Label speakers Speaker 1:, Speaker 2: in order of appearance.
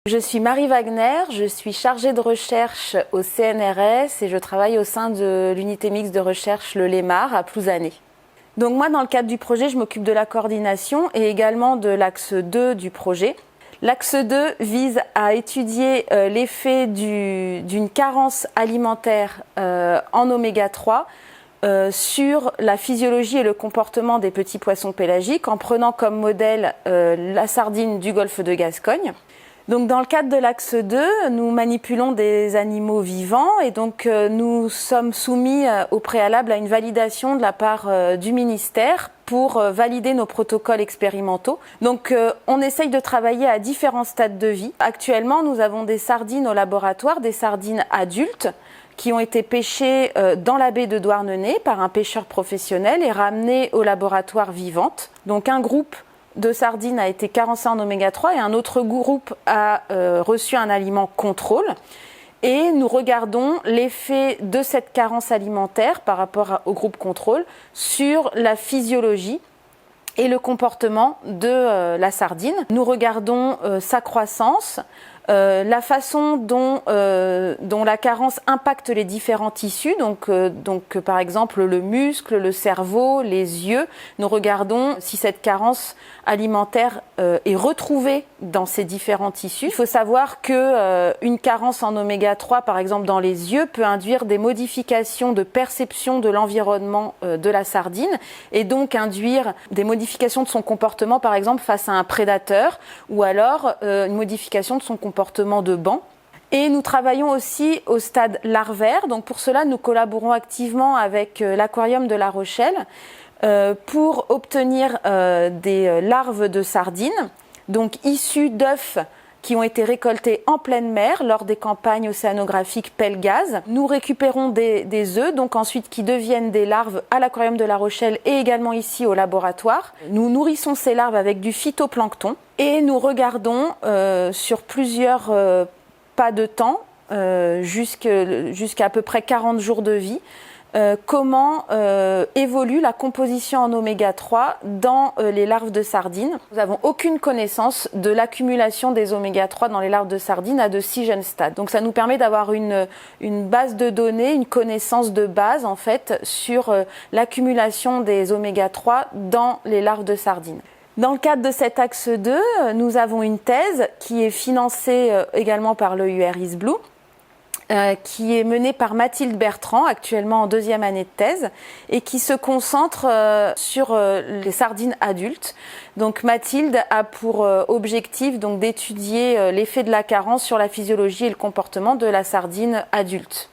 Speaker 1: Je suis Marie Wagner, je suis chargée de recherche au CNRS et je travaille au sein de l'unité mixte de recherche Le Lémar à Plouzané. Donc moi, dans le cadre du projet, je m'occupe de la coordination et également de l'axe 2 du projet. L'axe 2 vise à étudier l'effet d'une carence alimentaire en oméga 3 sur la physiologie et le comportement des petits poissons pélagiques en prenant comme modèle la sardine du golfe de Gascogne. Donc dans le cadre de l'axe 2, nous manipulons des animaux vivants et donc nous sommes soumis au préalable à une validation de la part du ministère pour valider nos protocoles expérimentaux. Donc on essaye de travailler à différents stades de vie. Actuellement, nous avons des sardines au laboratoire, des sardines adultes qui ont été pêchées dans la baie de Douarnenez par un pêcheur professionnel et ramenées au laboratoire vivantes. Donc un groupe de sardines a été carencé en oméga 3 et un autre groupe a reçu un aliment contrôle. Et nous regardons l'effet de cette carence alimentaire par rapport au groupe contrôle sur la physiologie et le comportement de la sardine. Nous regardons sa croissance, la façon dont la carence impacte les différents tissus, donc par exemple le muscle, le cerveau, les yeux. Nous regardons si cette carence alimentaire est retrouvée dans ces différents tissus. Il faut savoir que une carence en oméga 3, par exemple dans les yeux, peut induire des modifications de perception de l'environnement de la sardine et donc induire des modifications de son comportement, par exemple face à un prédateur, ou alors une modification de son comportement de banc. Et nous travaillons aussi au stade larvaire. Donc pour cela, nous collaborons activement avec l'aquarium de La Rochelle pour obtenir des larves de sardines, donc issues d'œufs qui ont été récoltés en pleine mer lors des campagnes océanographiques Pelle-Gaz. Nous récupérons des œufs, donc ensuite qui deviennent des larves à l'aquarium de La Rochelle et également ici au laboratoire. Nous nourrissons ces larves avec du phytoplancton et nous regardons sur plusieurs pas de temps, jusqu'à à peu près 40 jours de vie, comment évolue la composition en oméga 3 dans les larves de sardines. Nous n'avons aucune connaissance de l'accumulation des oméga 3 dans les larves de sardines à de si jeunes stades. Donc ça nous permet d'avoir une base de données, une connaissance de base en fait sur l'accumulation des oméga 3 dans les larves de sardines. Dans le cadre de cet axe 2, nous avons une thèse qui est financée également par l'EUR Blue, qui est menée par Mathilde Bertrand, actuellement en 2e année de thèse, et qui se concentre sur les sardines adultes. Donc Mathilde a pour objectif donc d'étudier l'effet de la carence sur la physiologie et le comportement de la sardine adulte.